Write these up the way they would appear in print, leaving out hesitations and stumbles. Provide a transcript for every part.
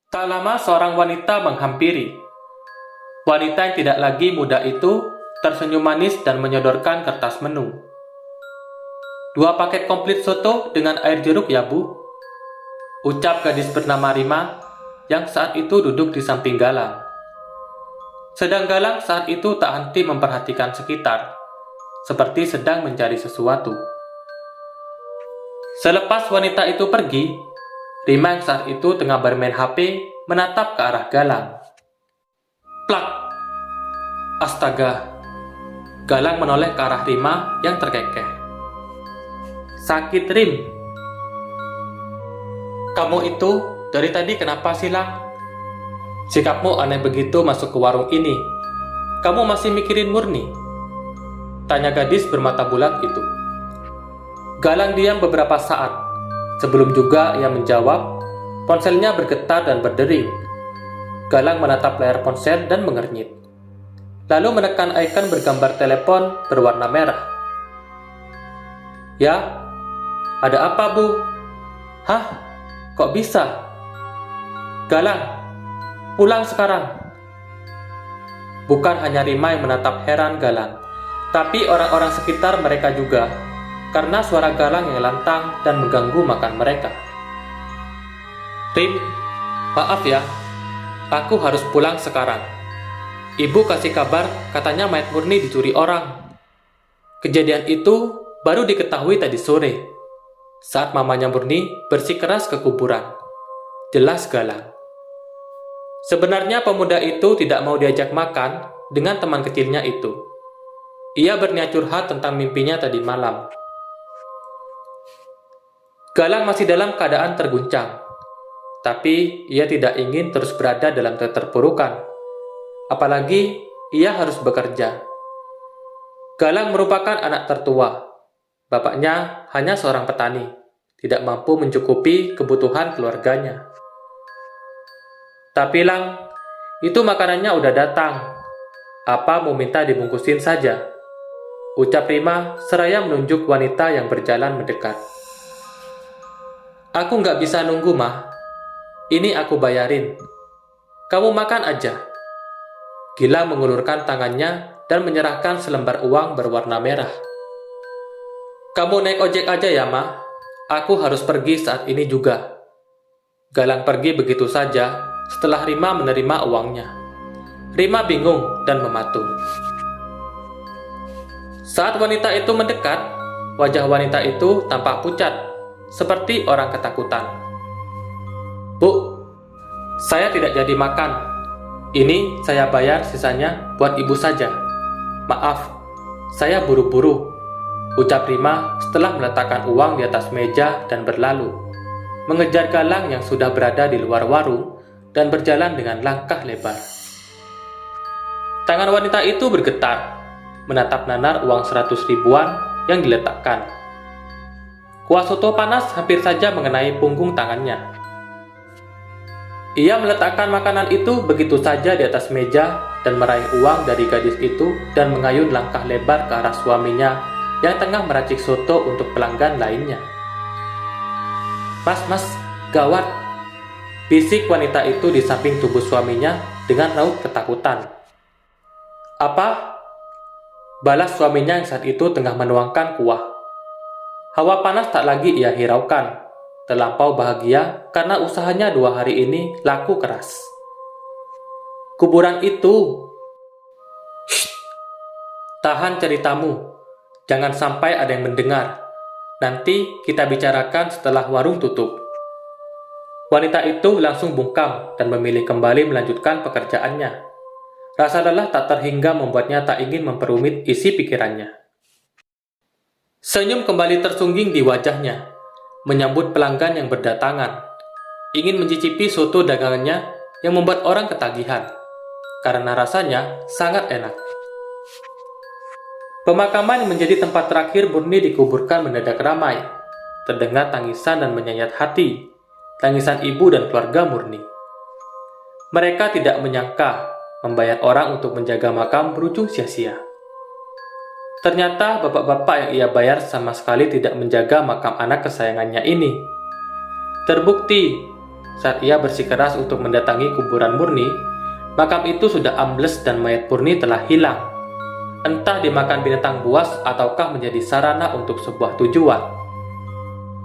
Tak lama seorang wanita menghampiri. Wanita yang tidak lagi muda itu tersenyum manis dan menyodorkan kertas menu. 2 paket komplit soto dengan air jeruk ya bu, ucap gadis bernama Rima yang saat itu duduk di samping Galang. Sedang Galang saat itu tak henti memperhatikan sekitar, seperti sedang mencari sesuatu. Selepas wanita itu pergi, Rima yang saat itu tengah bermain HP menatap ke arah Galang. Plak! Astaga! Galang menoleh ke arah Rima yang terkekeh. Sakit, Rim. Kamu itu dari tadi kenapa sih, Lang? Sikapmu aneh begitu masuk ke warung ini. Kamu masih mikirin Murni? Tanya gadis bermata bulat itu. Galang diam beberapa saat. Sebelum juga ia menjawab, ponselnya bergetar dan berdering. Galang menatap layar ponsel dan mengernyit. Lalu menekan ikon bergambar telepon berwarna merah. Ya, ada apa, Bu? Hah? Kok bisa? Galang, pulang sekarang. Bukan hanya Rima yang menatap heran Galang, tapi orang-orang sekitar mereka juga, karena suara Galang yang lantang dan mengganggu makan mereka. Rim, maaf ya, aku harus pulang sekarang. Ibu kasih kabar katanya mayat Murni dicuri orang. Kejadian itu baru diketahui tadi sore, saat mamanya Murni bersikeras ke kuburan. Jelas Galang. Sebenarnya pemuda itu tidak mau diajak makan dengan teman kecilnya itu. Ia berniat curhat tentang mimpinya tadi malam. Galang masih dalam keadaan terguncang, tapi ia tidak ingin terus berada dalam keterpurukan. Apalagi ia harus bekerja. Galang merupakan anak tertua. Bapaknya hanya seorang petani, tidak mampu mencukupi kebutuhan keluarganya. Tapi Lang, itu makanannya udah datang. Apa mau minta dibungkusin saja? Ucap Rima seraya menunjuk wanita yang berjalan mendekat. Aku nggak bisa nunggu, Mah. Ini aku bayarin. Kamu makan aja. Gilang mengulurkan tangannya dan menyerahkan selembar uang berwarna merah. Kamu naik ojek aja ya, Ma. Aku harus pergi saat ini juga. Galang pergi begitu saja setelah Rima menerima uangnya. Rima bingung dan mematung. Saat wanita itu mendekat, wajah wanita itu tampak pucat, seperti orang ketakutan. Bu, saya tidak jadi makan. Ini saya bayar sisanya buat ibu saja. Maaf, saya buru-buru, ucap Rima setelah meletakkan uang di atas meja dan berlalu, mengejar Galang yang sudah berada di luar warung dan berjalan dengan langkah lebar. Tangan wanita itu bergetar, menatap nanar uang 100 ribuan yang diletakkan. Kuah soto panas hampir saja mengenai punggung tangannya. Ia meletakkan makanan itu begitu saja di atas meja dan meraih uang dari gadis itu dan mengayun langkah lebar ke arah suaminya yang tengah meracik soto untuk pelanggan lainnya. Mas, gawat! Bisik wanita itu di samping tubuh suaminya dengan raut ketakutan. Apa? Balas suaminya yang saat itu tengah menuangkan kuah. Hawa panas tak lagi ia hiraukan. Terlampau bahagia karena usahanya 2 hari ini laku keras. Kuburan itu. Shh, tahan ceritamu. Jangan sampai ada yang mendengar. Nanti kita bicarakan setelah warung tutup. Wanita itu langsung bungkam dan memilih kembali melanjutkan pekerjaannya. Rasa lelah tak terhingga membuatnya tak ingin memperumit isi pikirannya. Senyum kembali tersungging di wajahnya, menyambut pelanggan yang berdatangan, ingin mencicipi soto dagangannya yang membuat orang ketagihan, karena rasanya sangat enak. Pemakaman yang menjadi tempat terakhir Murni dikuburkan mendadak ramai. Terdengar tangisan dan menyayat hati, tangisan ibu dan keluarga Murni. Mereka tidak menyangka membayar orang untuk menjaga makam berujung sia-sia. Ternyata bapak-bapak yang ia bayar sama sekali tidak menjaga makam anak kesayangannya ini. Terbukti, Saat ia bersikeras untuk mendatangi kuburan Murni, makam itu sudah ambles dan mayat Murni telah hilang. Entah dimakan binatang buas ataukah menjadi sarana untuk sebuah tujuan.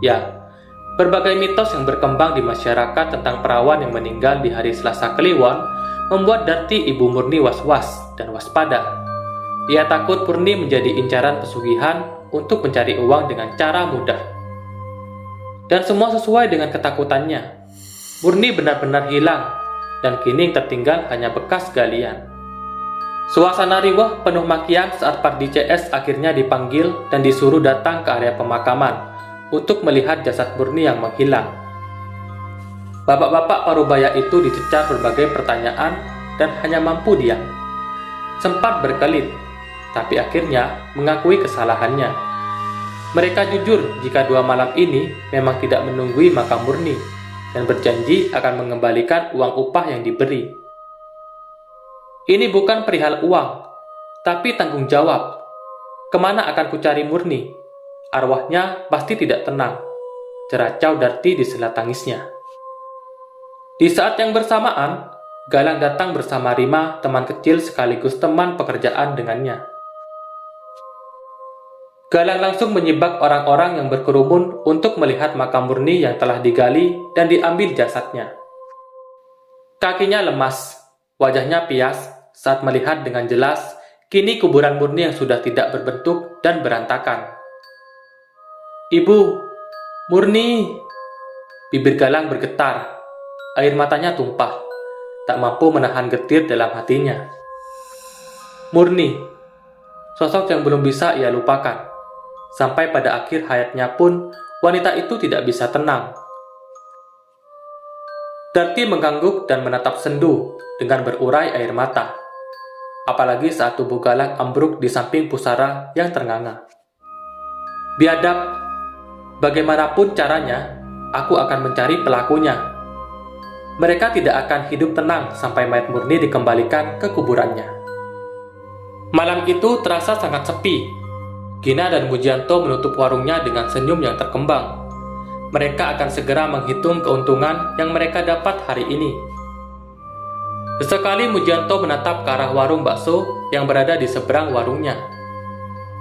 Ya, berbagai mitos yang berkembang di masyarakat tentang perawan yang meninggal di hari Selasa Kliwon membuat Darti ibu Murni was-was dan waspada. Ia takut Murni menjadi incaran pesugihan untuk mencari uang dengan cara mudah. Dan semua sesuai dengan ketakutannya. Murni benar-benar hilang, dan kini yang tertinggal hanya bekas galian. Suasana riwah penuh makian saat Pardi CS akhirnya dipanggil dan disuruh datang ke area pemakaman untuk melihat jasad Murni yang menghilang. Bapak-bapak Parubaya itu dicecar berbagai pertanyaan dan hanya mampu diam. Sempat berkelit, tapi akhirnya mengakui kesalahannya. Mereka jujur jika 2 malam ini memang tidak menunggui makam Murni dan berjanji akan mengembalikan uang upah yang diberi. Ini bukan perihal uang, tapi tanggung jawab. Kemana akan kucari Murni? Arwahnya pasti tidak tenang, ceracau Darti di sela tangisnya. Di saat yang bersamaan, Galang datang bersama Rima, teman kecil sekaligus teman pekerjaan dengannya. Galang langsung menyibak orang-orang yang berkerumun untuk melihat makam Murni yang telah digali dan diambil jasadnya. Kakinya lemas, wajahnya pias saat melihat dengan jelas kini kuburan Murni yang sudah tidak berbentuk dan berantakan. "Ibu, Murni!" Bibir Galang bergetar, air matanya tumpah, tak mampu menahan getir dalam hatinya. Murni, sosok yang belum bisa ia lupakan. Sampai pada akhir hayatnya pun, wanita itu tidak bisa tenang. Darti mengangguk dan menatap sendu dengan berurai air mata. Apalagi saat tubuh Galang ambruk di samping pusara yang ternganga. "Biadab, bagaimanapun caranya, aku akan mencari pelakunya. Mereka tidak akan hidup tenang sampai mayat Murni dikembalikan ke kuburannya." Malam itu terasa sangat sepi. Gina dan Mujianto menutup warungnya dengan senyum yang terkembang. Mereka akan segera menghitung keuntungan yang mereka dapat hari ini. Sesekali Mujianto menatap ke arah warung bakso yang berada di seberang warungnya.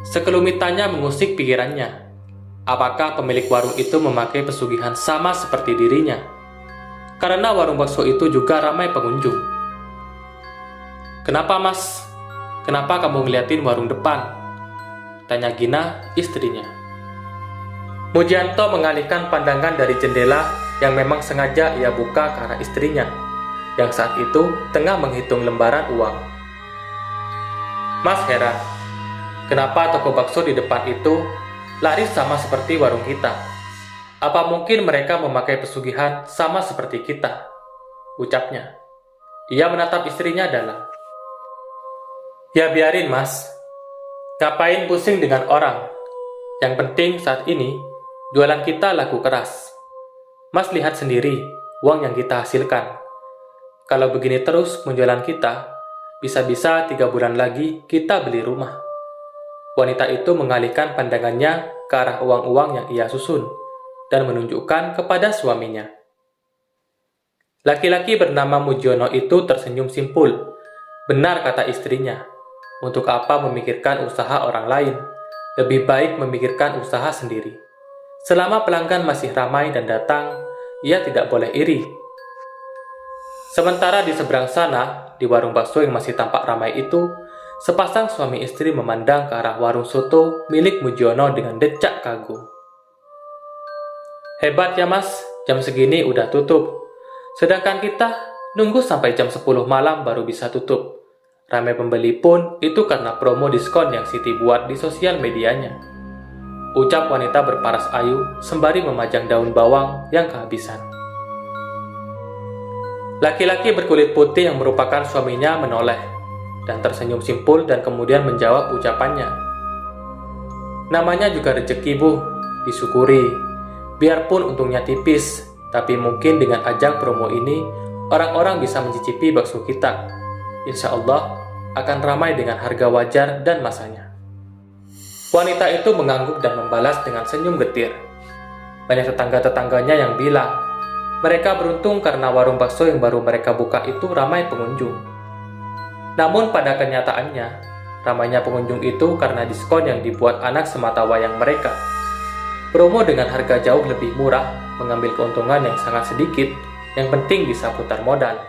Sekelumitannya mengusik pikirannya. Apakah pemilik warung itu memakai pesugihan sama seperti dirinya? Karena warung bakso itu juga ramai pengunjung. "Kenapa, Mas? Kenapa kamu ngeliatin warung depan?" tanya Gina, istrinya. Mujianto mengalihkan pandangan dari jendela yang memang sengaja ia buka ke arah istrinya, yang saat itu tengah menghitung lembaran uang. "Mas heran, kenapa toko bakso di depan itu laris sama seperti warung kita? Apa mungkin mereka memakai pesugihan sama seperti kita?" ucapnya. Ia menatap istrinya dalam. "Ya biarin, Mas. Ngapain pusing dengan orang? Yang penting saat ini, jualan kita laku keras. Mas lihat sendiri uang yang kita hasilkan. Kalau begini terus penjualan kita, bisa-bisa 3 bulan lagi kita beli rumah." Wanita itu mengalihkan pandangannya ke arah uang-uang yang ia susun dan menunjukkan kepada suaminya. Laki-laki bernama Mujiono itu tersenyum simpul. Benar kata istrinya. Untuk apa memikirkan usaha orang lain? Lebih baik memikirkan usaha sendiri. Selama pelanggan masih ramai dan datang, ia tidak boleh iri. Sementara di seberang sana, di warung bakso yang masih tampak ramai itu, sepasang suami istri memandang ke arah warung soto milik Mujiono dengan decak kagum. "Hebat ya Mas, jam segini udah tutup. Sedangkan kita nunggu sampai jam 10 malam baru bisa tutup. Ramai pembeli pun itu karena promo diskon yang Siti buat di sosial medianya," ucap wanita berparas ayu sembari memajang daun bawang yang kehabisan. Laki-laki berkulit putih yang merupakan suaminya menoleh dan tersenyum simpul dan kemudian menjawab ucapannya. "Namanya juga rezeki, Bu, disyukuri. Biarpun untungnya tipis, tapi mungkin dengan ajang promo ini orang-orang bisa mencicipi bakso kita. Insya Allah akan ramai dengan harga wajar dan masanya." Wanita itu mengangguk dan membalas dengan senyum getir. Banyak tetangga-tetangganya yang bilang, Mereka beruntung karena warung bakso yang baru mereka buka itu ramai pengunjung. Namun pada kenyataannya, ramainya pengunjung itu karena diskon yang dibuat anak sematawayang mereka. Promo dengan harga jauh lebih murah, mengambil keuntungan yang sangat sedikit, yang penting bisa putar modal.